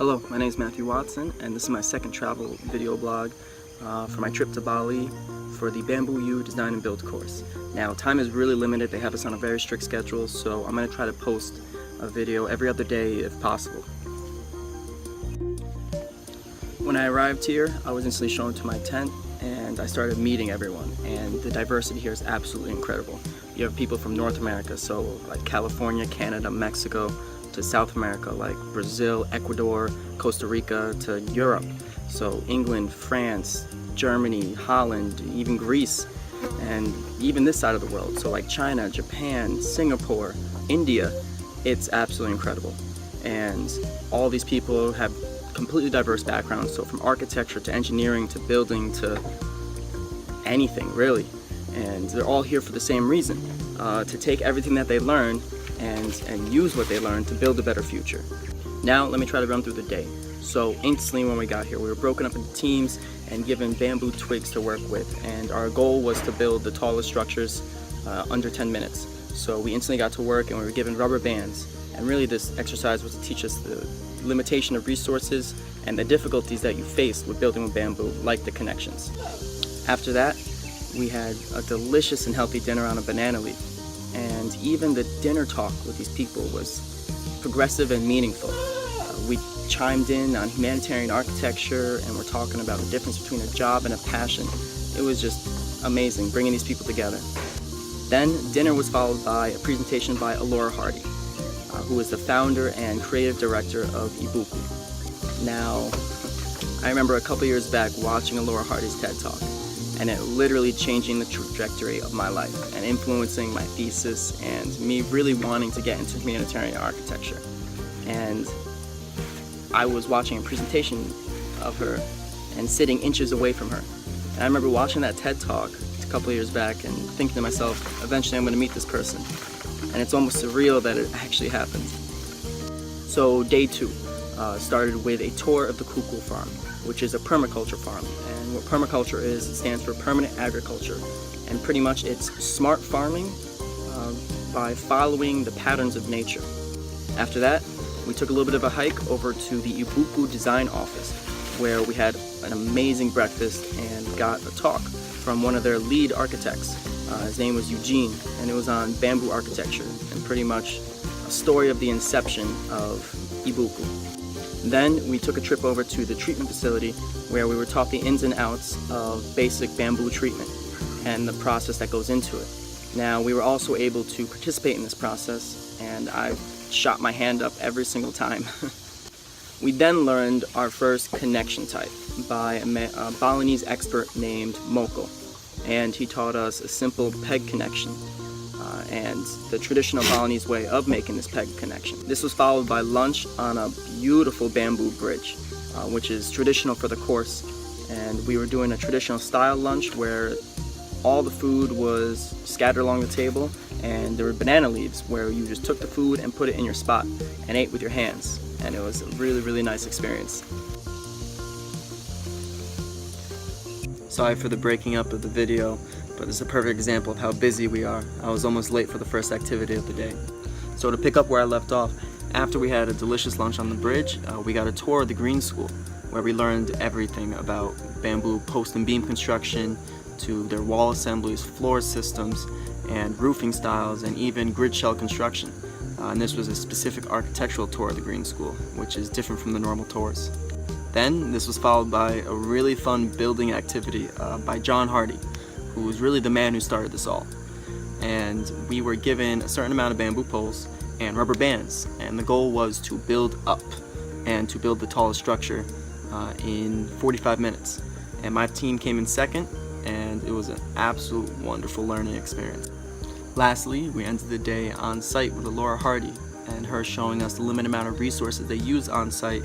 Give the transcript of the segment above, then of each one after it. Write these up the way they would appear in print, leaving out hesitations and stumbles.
Hello, my name is Matthew Watson, and this is my second travel video blog for my trip to Bali for the Bamboo U Design and Build course. Now, time is really limited. They have us on a very strict schedule, so I'm going to try to post a video every other day if possible. When I arrived here, I was instantly shown to my tent, and I started meeting everyone, and the diversity here is absolutely incredible. You have people from North America, so like California, Canada, Mexico, to South America like Brazil, Ecuador, Costa Rica, to Europe, so England, France, Germany, Holland, even Greece, and even this side of the world, so like China, Japan, Singapore, India. It's absolutely incredible, and all these people have completely diverse backgrounds, so from architecture to engineering to building to anything really, and they're all here for the same reason, to take everything that they learn and use what they learned to build a better future. Now let me try to run through the day. So instantly when we got here, we were broken up into teams and given bamboo twigs to work with, and our goal was to build the tallest structures under 10 minutes. So we instantly got to work and we were given rubber bands, and really this exercise was to teach us the limitation of resources and the difficulties that you face with building with bamboo, like the connections. After that, we had a delicious and healthy dinner on a banana leaf. And even the dinner talk with these people was progressive and meaningful. We chimed in on humanitarian architecture, and we're talking about the difference between a job and a passion. It was just amazing bringing these people together. Then dinner was followed by a presentation by Alora Hardy, who is the founder and creative director of Ibuku. Now, I remember a couple years back watching Alora Hardy's TED Talk, and it literally changing the trajectory of my life and influencing my thesis and me really wanting to get into humanitarian architecture. And I was watching a presentation of her and sitting inches away from her. And I remember watching that TED Talk a couple of years back and thinking to myself, eventually I'm going to meet this person. And it's almost surreal that it actually happened. So day 2 started with a tour of the Kukul farm, which is a permaculture farm. And what permaculture is, it stands for permanent agriculture. And pretty much it's smart farming by following the patterns of nature. After that, we took a little bit of a hike over to the Ibuku design office, where we had an amazing breakfast and got a talk from one of their lead architects. His name was Eugene, and it was on bamboo architecture and pretty much a story of the inception of Ibuku. Then we took a trip over to the treatment facility where we were taught the ins and outs of basic bamboo treatment and the process that goes into it. Now, we were also able to participate in this process, and I shot my hand up every single time. We then learned our first connection type by a Balinese expert named Moko, and he taught us a simple peg connection and the traditional Balinese way of making this peg connection. This was followed by lunch on a beautiful bamboo bridge, which is traditional for the course, and we were doing a traditional style lunch where all the food was scattered along the table, and there were banana leaves where you just took the food and put it in your spot and ate with your hands, and it was a really nice experience. Sorry for the breaking up of the video, but it's a perfect example of how busy we are. I was almost late for the first activity of the day. So to pick up where I left off, after we had a delicious lunch on the bridge, we got a tour of the Green School, where we learned everything about bamboo post and beam construction, to their wall assemblies, floor systems, and roofing styles, and even grid shell construction. And this was a specific architectural tour of the Green School, which is different from the normal tours. Then this was followed by a really fun building activity by John Hardy, who was really the man who started this all. And we were given a certain amount of bamboo poles and rubber bands, and the goal was to build up and to build the tallest structure in 45 minutes. And my team came in second, and it was an absolute wonderful learning experience. Lastly, we ended the day on site with Alora Hardy, and her showing us the limited amount of resources they use on site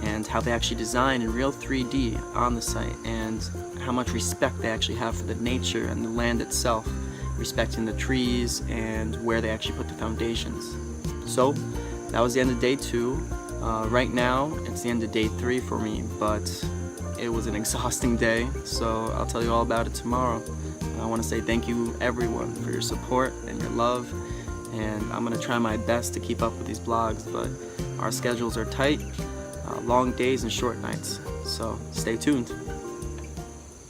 and how they actually design in real 3D on the site, and how much respect they actually have for the nature and the land itself, respecting the trees and where they actually put the foundations. So that was the end of day 2. Right now it's the end of day 3 for me, but it was an exhausting day, so I'll tell you all about it tomorrow. I want to say thank you everyone for your support and your love, and I'm going to try my best to keep up with these blogs, but our schedules are tight, long days and short nights. So stay tuned.